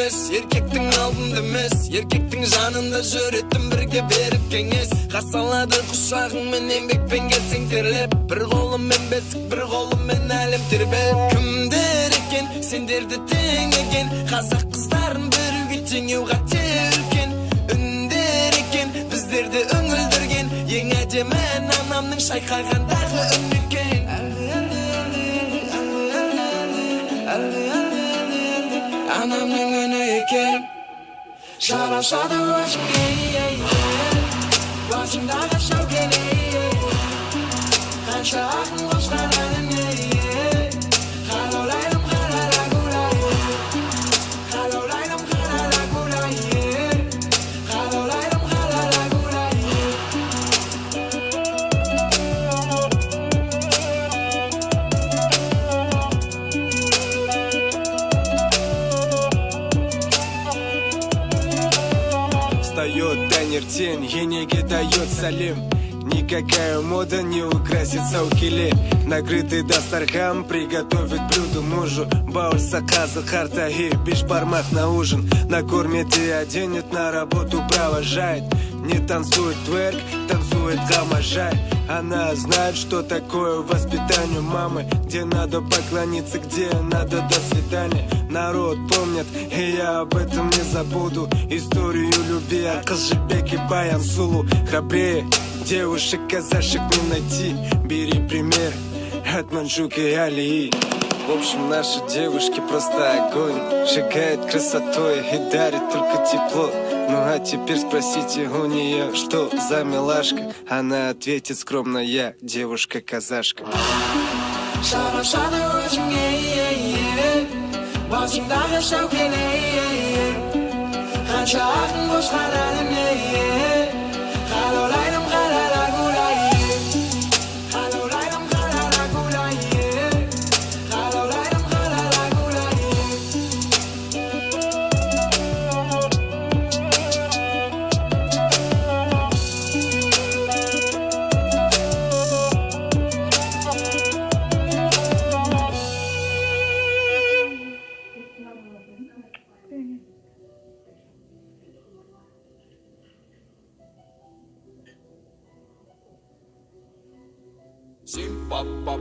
емес, еркектің алдында емес, еркектің жанында жүретін бірге беріп кеңес. Қасалады құшағыңмен еңбекпен келсең терлеп, бір қолыммен бесік, бір қолыммен әлем тербеп. Кімдер екен, сендерді тең екен, қазақ қыздарын біруге теңеу қате үлкен. Үндер екен, біздерді үңілдірген, ең әдемі анамның шайқағандағы үн екен. Anamның үні екен, жарасады өзіңе, басыңдағы шәукеле, қанша ақын қосқан әніңе, қалаулайым қарара гулай, қалаулайым қарара гулай, қалаулайым қарара гулай. Встает тень, енеге дает салим. Никакая мода не украсит саукеле. Накрытый дастархан приготовит блюдо мужу. Бауль заказа, харта и бишбармак на ужин. Накормит и оденет, на работу провожает. Не танцует тверк, танцует гамажай. Она знает, что такое воспитание мамы, где надо поклониться, где надо до свидания. Народ помнит, и я об этом не забуду. Историю любви о Казжибеке Баян Сулу. Храбрее девушек, казашек не найти. Бери пример от Манчука и Алии. В общем, наши девушки просто огонь. Шагает красотой и дарит только тепло. Ну а теперь спросите у нее, что за милашка. Она ответит скромно: я девушка-казашка. Жарасады өзіңе, басыңдағы шәукеле, қанша ақын қосқан әніңе, қалаулайым қарара гулай, қалаулайым қарара гулай, қалаулайым қарара гулай. Симпа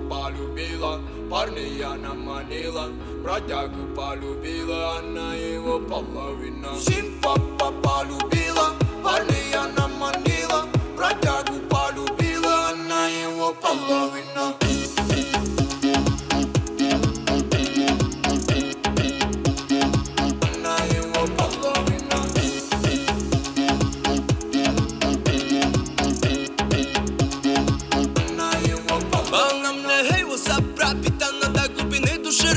полюбила, парня она манила, бродягу полюбила, она его половина. Симпа полюбила, парня она манила, бродягу полюбила, она его половина.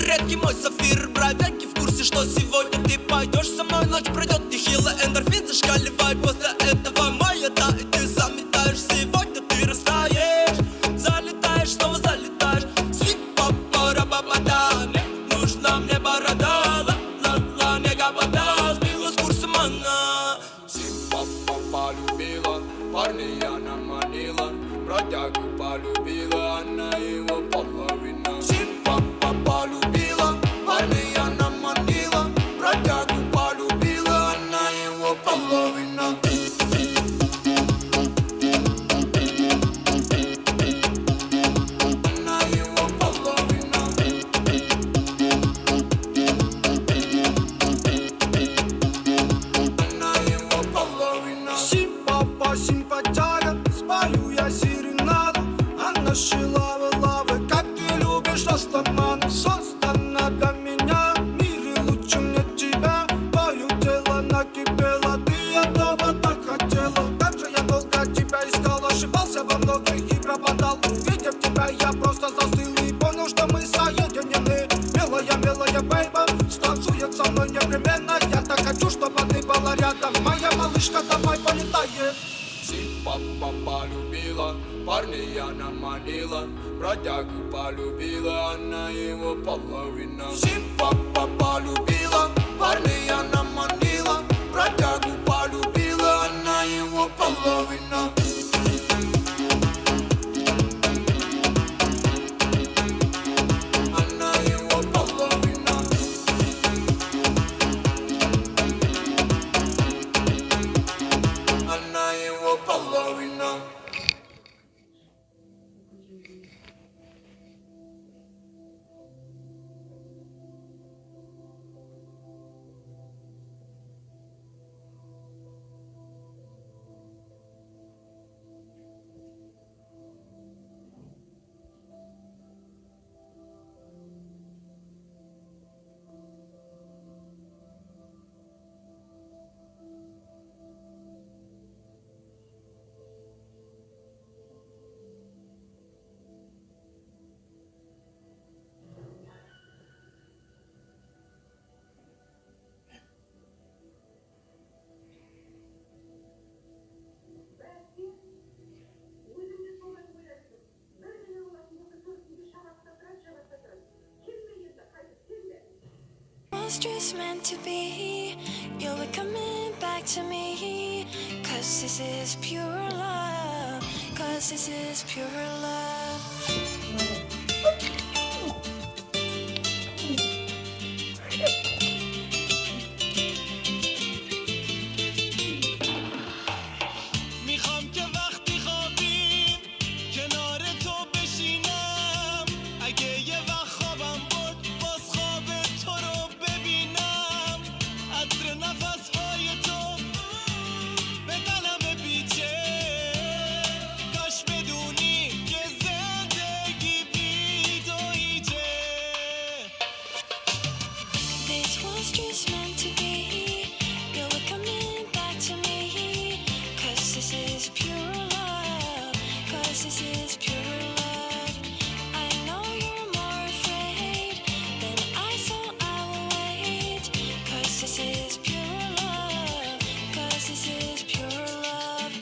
Редкий мой сафир, бродяги в курсе, что сегодня ты пойдешь со мной. Ночь пройдет, нехило, эндорфин зашкаливает. После этого моя та, и ты заметаешь. Сегодня ты растаешь, залетаешь, снова залетаешь. Сипа-пара-ба-ба-да, не нужна мне борода. Ла-ла-ла, не габада, сбила с курсом она. Симпа полюбила, парня она манила, бродягу полюбила, она его половина. Симпа полюбила, парня она манила, бродягу полюбила, она его половина. Она его половина. Она его половина. Симпа, симпатяга, спою я серенаду. Она шила лавы, как ты любишь растаман. Создана для меня, в мире лучше мне тебя. Твое тело накипело, ты этого так хотела. Как же я долго тебя искал, ошибался во многих и пропадал. Увидев тебя, я просто застыл и понял, что мы соединены. Милая, милая бейба, станцует со мной непременно. Я так хочу, чтобы ты была рядом. Моя малышка, давай полетаем. Симпа полюбила, парня она манила, бродягу полюбила, она его половина. Симпа полюбила, парня она манила, бродягу полюбила, она его половина. Она его половина. was just meant to be. You'll be coming back to me. 'Cause this is pure love. 'Cause this is pure love. میخوام که وقتی خوابیم کنار تو بشینم. اگه یه وقت خوابم بود باز خواب تو رو ببینم. عطر نفسهای تو به قلم بیچه. کاش بدونی که زندگی بی تو هیچه. This was just meant to be. You'll be coming back to me. 'Cause this is pure love. 'Cause this is pure love. I know you're more afraid than I, so I will wait. 'Cause this is pure love. 'Cause this is pure love.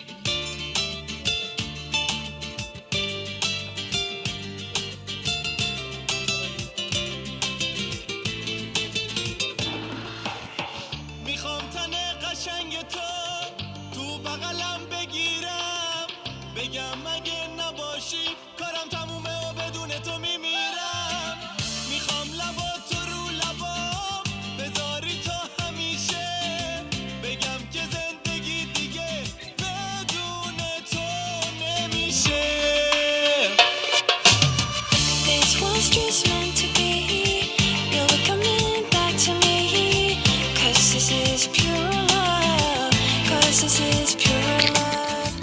میخوام تن قشنگ تو بغلم بگیرم. بگم اگه نباشی کارم تمومه و بدون تو میمیرم. میخوام لبا تو رو لبام بذاری تا همیشه. بگم که زندگی دیگه بدون تو نمیشه. This was just meant to be. You'll be coming back to me. 'Cause this is pure love. 'Cause this is pure love.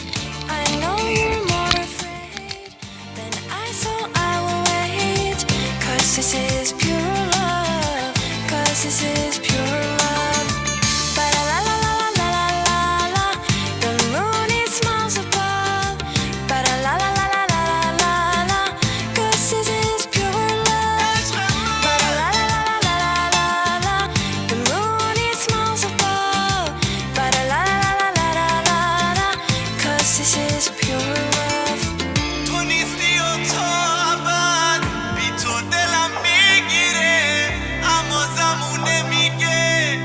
I know you're more afraid than I, so I will wait. 'Cause this is pure love. 'Cause this is pure love. Ba la la la la la la la la. The moon it smiles above. Ba la la la la la la la la. 'Cause this is pure love. Ba la la la la la la la. The moon it smiles above. Ba la la la la la la la. 'Cause this is pure love. تو نیستی و تا ابد بی تو دلم میگیره. اما زمونه میگه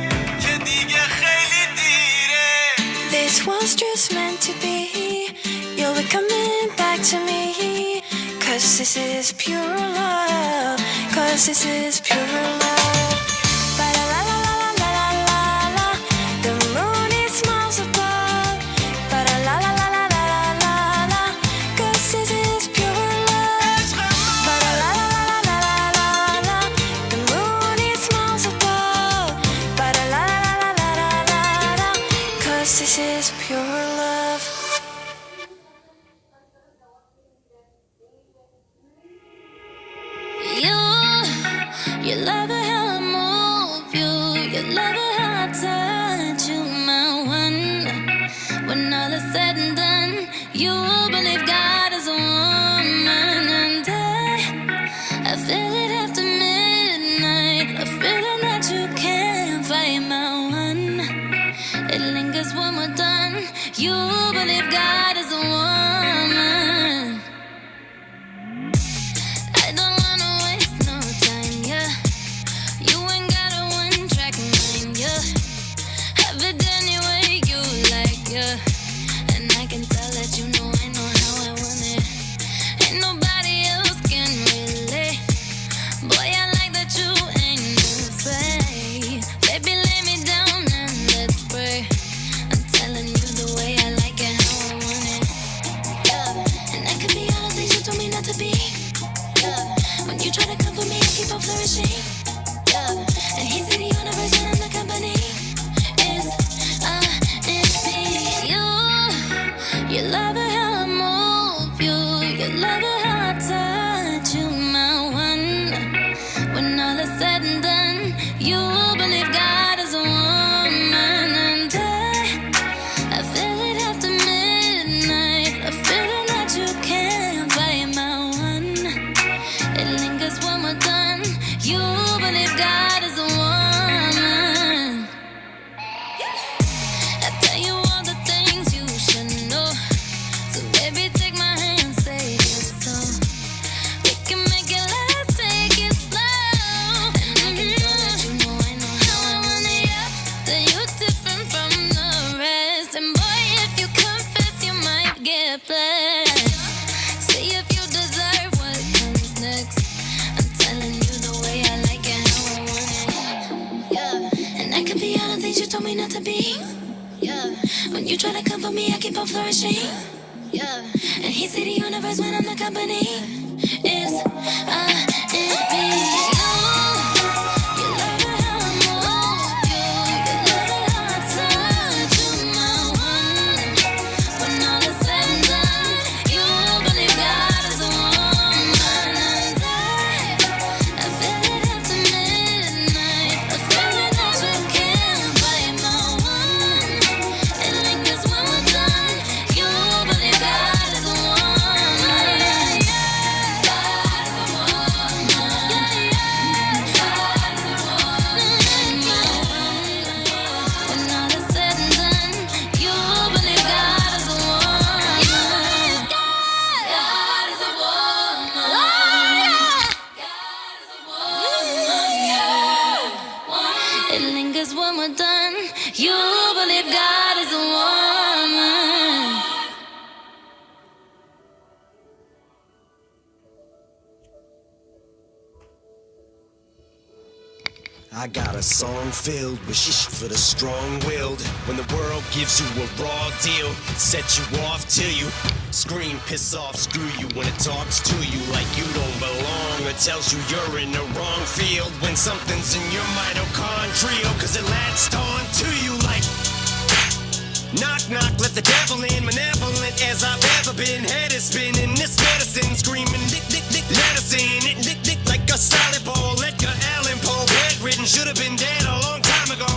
که دیگه خیلی دیره. This was just meant to be. You'll be coming back to me. 'Cause this is pure love. 'Cause this is pure love. Ba la la la la la la la la. The moon it smiles above. Ba la la la la la la la la. 'Cause this is pure love. Ba la la la la la la la. The moon it smiles above. Ba la la la la la la la. 'Cause this is pure love. You love it how I move you. You love it how I touch you, my one. When all is said and done, you believe God is a woman, and I feel it after midnight. A feeling that you can't fight, my one. It lingers when we're done. You believe God is a woman. I don't wanna waste no time, yeah. You ain't got a one-track mind, yeah. Have it any way you like, yeah. And I can tell that you know I know how I want it. Ain't nobody else can relate. Boy, I like that you ain't afraid. Baby, lay me down and let's pray. I'm telling you the way I like it, how got plans. See if you deserve what comes next. I'm telling you the way I like it, how I want it. Yeah, and I could be all the things you told me not to be. Yeah, when you try to come for me, I keep on flourishing. Yeah, and he see the universe when I'm the company. It's I and me. I got a song filled with shit for the strong-willed. When the world gives you a raw deal, set you off till you scream, piss off, screw you when it talks to you like you don't belong, or tells you you're in the wrong field when something's in your mitochondrial, cause it latched on to you like knock, knock, let the devil in, malevolent as I've ever been, head is spinning, this medicine screaming, dick, dick, dick, let us in, it dick, dick, like a solid ball, Edgar Allan Poe, bedridden, should have been dead a long time ago,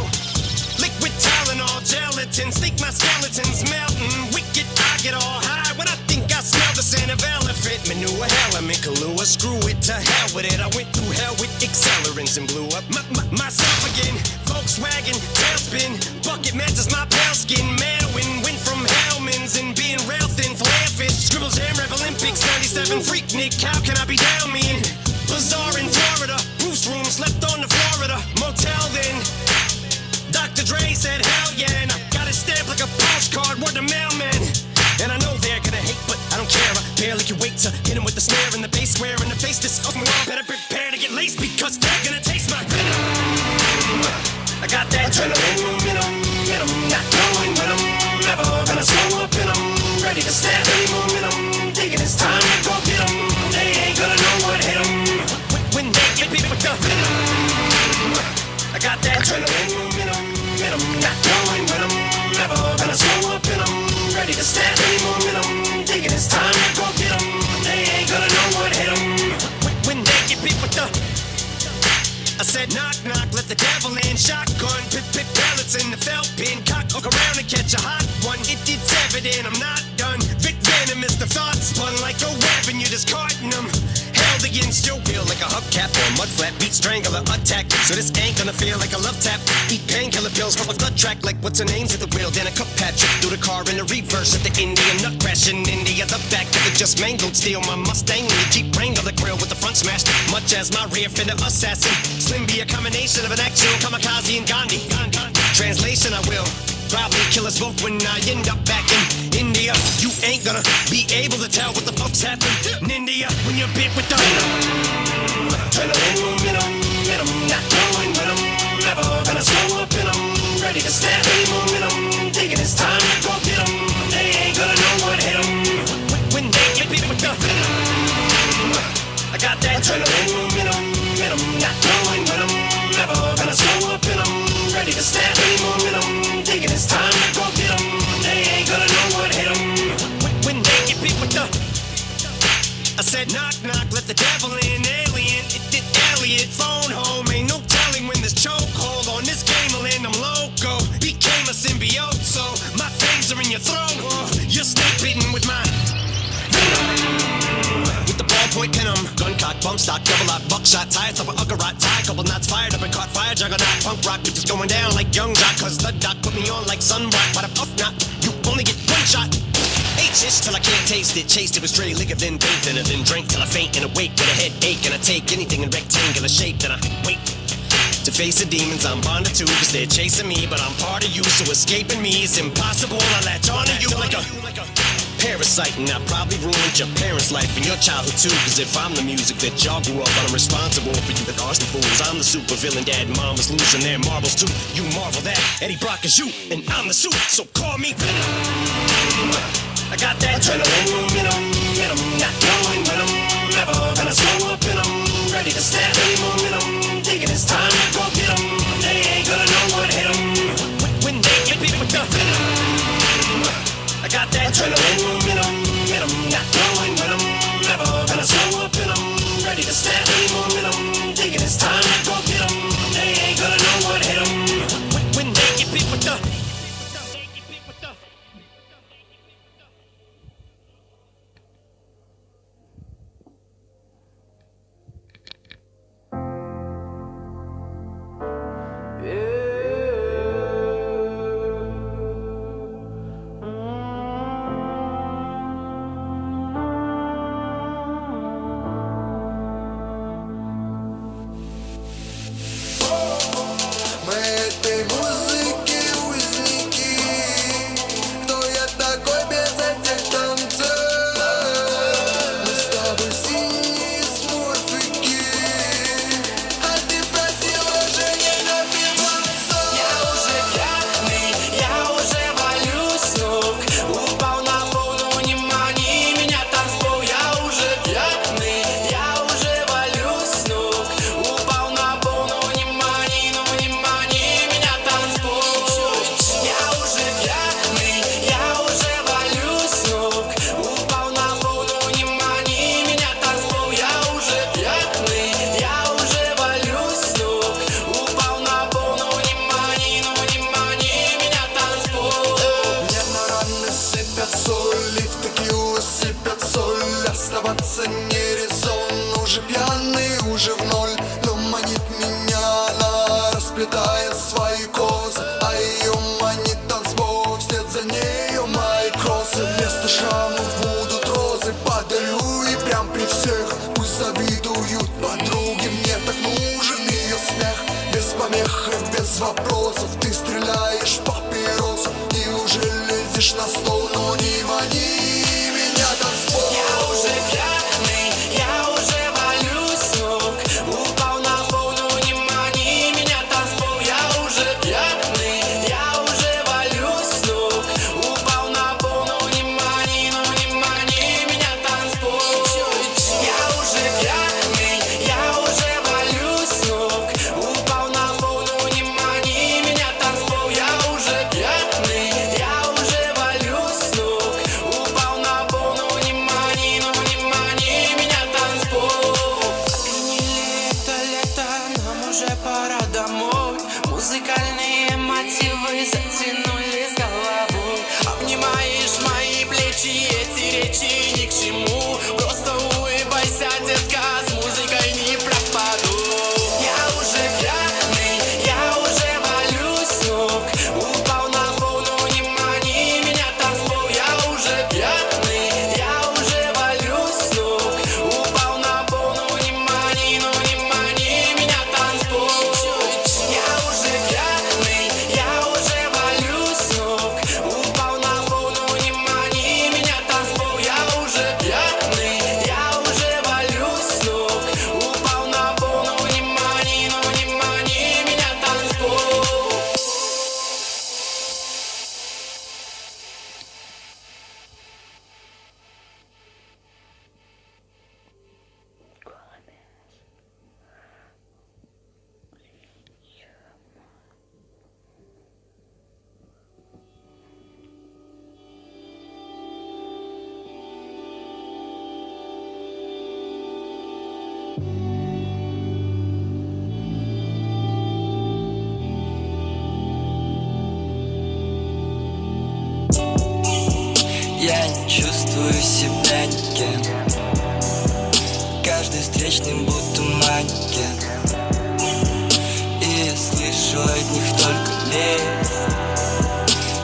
liquid Tylenol, gelatin, think my skeleton's melting, wicked, I get all high, when I think I smell the scent of elephant, manure, hell, I'm in Kahlua, screw it, to hell with it, I went through hell with accelerants and blew up myself again, Volkswagen, tailspin, bucket matches my pale skin, Manwin, went from Hellman's and being rail thin, flare fish, scribbles, jam, rap, Olympics, 97, Freaknik, how can I be down mean? Bazaar in Florida, Bruce room, slept on the Florida motel then. Dr. Dre said hell yeah, and I got it stamped like a postcard, word to mailman. And I know they're gonna hate, but I don't care, I barely can wait to hit him with the snare and the bass square in the face. This off my wall, better prepare to get laced because they're gonna taste my venom. I got that adrenaline momentum, not going with them, never gonna slow up in them, ready to snap any momentum, thinking it's time to go get them, they ain't gonna know what hit them, when they get beat with the venom. I got that adrenaline momentum, not going with them, never gonna slow up in them, ready to snap any momentum, thinking it's time to go get them, they ain't gonna know what hit them, when they get beat with the I said knock, knock, let the devil in, shotgun, pip, pip, pellets in the felt pin, cock, hook around and catch a hot one, it's evident I'm not done, Vic Venom is the thought spun like a weapon, you're discarding them, held against your will like a hubcap or a mud flap, beat strangler, attack, so this ain't gonna feel like a love tap, eat painkiller pills from a blood track like what's her name's at the wheel, then a cup patch, through the car in the reverse at the Indian nut crash in India, the back of it just mangled, steal my Mustang and the Jeep Wrangler, the grill with the front smashed, much as my rear fender assassin, Slim be a combination of an action kamikaze and Gandhi. Translation, I will probably kill us both when I end up back in India. You ain't gonna be able to tell what the fuck's happened in India when you're bit with the adrenaline momentum, not going with them, never gonna slow up in them, ready to snap any momentum, thinking it's time to go get them, they ain't gonna know what hit them when they get bit with the I got that adrenaline momentum, not going with them, never gonna slow up in them, ready to snap any momentum, thinking it's time to go get them, they ain't gonna know what hit them when they get beat with the I said knock, knock, let the devil in, alien, it Elliot, phone home, ain't no telling when this chokehold on this game will end, I'm loco, became a symbiote, so my fangs are in your throat, you're snake bitten with my with the ballpoint pin 'em, gun cock, bump stock, double lock, buckshot, tie top of Uggarot, tie, couple knots fired up and caught fire, juggernaut, punk rock, bitches going down like young jock, cause the doc put me on like sunblock, why the fuck not, you only get one shot, 8 till I can't taste it, chased it with stray liquor, then bathed in it, then drank till I faint and awake with a headache, and I take anything in rectangular shape, then I wait to face the demons I'm bonded to, cause they're chasing me, but I'm part of you, so escaping me is impossible, I latch onto you like a parasite. parasite, and I probably ruined your parents' life and your childhood too. Cause if I'm the music that y'all grew up on, I'm responsible for you, the Austin fools. I'm the super villain, dad and mom was losing their marbles too. You marvel that Eddie Brock is you, and I'm the suit, so call me Venom. I got that adrenaline in 'em, not knowing when I'm never gonna slow up in 'em. Ready to snap any momentum, thinking it's time to go get 'em. They ain't gonna know what hit 'em when they get beat with the venom. I got that adrenaline in 'em, not knowing when I'm never gonna slow up in 'em. Ready to snap any momentum, thinking it's time to go get 'em. They ain't gonna know what hit 'em when they get beat with the. Оставаться не резон, уже пьяный, уже в ноль. Но манит меня она, расплетая свои косы. А ее манит танцпол, вслед за нею мои кроссы. Вместо шрамов будут розы, подарю и прям при всех. Пусть завидуют подруги, мне так нужен ее смех. Без помех и без вопросов ты стреляешь папирос и уже лезешь на стол, но не мани меня танцпол. Я уже пьяный, я уже валюсь с ног. Упал на пол, ну не мани меня танцпол. Я уже пьяный, я уже валюсь с ног. Упал на пол, ну не мани меня танцпол. Я уже пьяный, я уже валюсь с ног. Упал на пол, ну не мани меня танцпол. Я уже пьяный, я уже валюсь с ног. Упал на пол, ну не мани меня танцпол. Опьянили это лето, нам уже пора домой. Музыкальные мотивы затянули с головой. Обнимаешь мои плечи, эти речи ни к чему. Просто улыбайся, детка, с музыкой не пропаду. Я уже пьяный, я уже валюсь с ног. Упал на пол, ну не мани меня танцпол. Я уже пьяный, я уже валюсь с ног. Упал на пол, ну не мани меня танцпол. Я уже пьяный, я уже валюсь с ног. Упал на пол, ну не мани меня танцпол. Я уже пьяный, я уже валюсь с ног. Упал на пол, ну не мани меня танцпол. Я не чувствую себя никем. Каждый встречный будто манекен. И я слышу от них только лезь.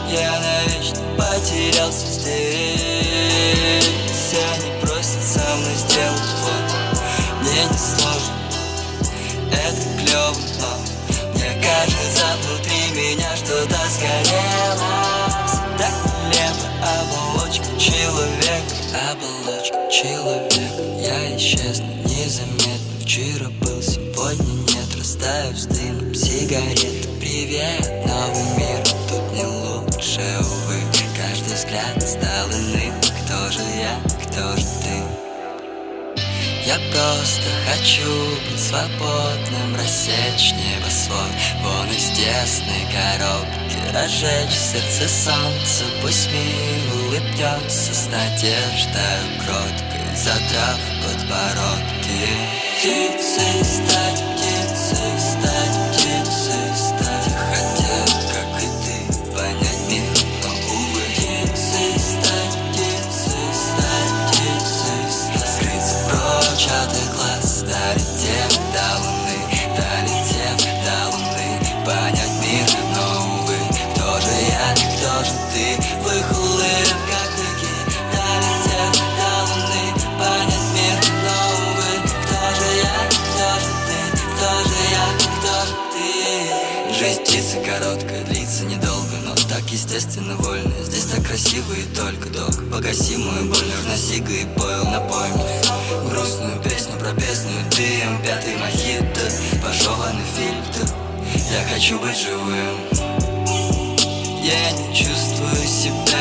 Я навечно потерялся здесь. Они просят со мной сделать фото. Мне не сложно, это клево, но мне кажется, внутри меня что-то сгорело. Так нелепо, оболочка человека. оболочка человека. Я исчезну незаметно. Вчера был, сегодня нет. Растаю с дымом сигареты. Привет, новый мир, тут не лучше, увы. Каждый взгляд стал иным. Кто же я, кто же ты? Я просто хочу быть свободным, рассечь небосвод вон из тесной коробки, разжечь в сердце солнце. Пусть мир улыбнется с надеждой кроткой, задрав подбородки. Птицей стать, птицей стать, птицей стать. Я хотел, как и ты, понять мир, но увы. Птицей стать, птицей стать, птицей стать. Скрыться прочь от их глаз, долетев до луны, долетев до луны. Понять мир, но увы. Кто же я, кто же ты? В их улыбках дыки, долетев до луны. Понять мир, но увы. Кто же я, кто же ты? Кто же я, кто же ты? Жизнь птицы короткая, длится недолго, но так естественно вольно. Здесь так красиво и только док. Погаси мою боль, нужна сига и поил напоим. Грустную песню про бездную дым, пятый мохито, пожеванный фильтр. Я хочу быть живым. Я не чувствую себя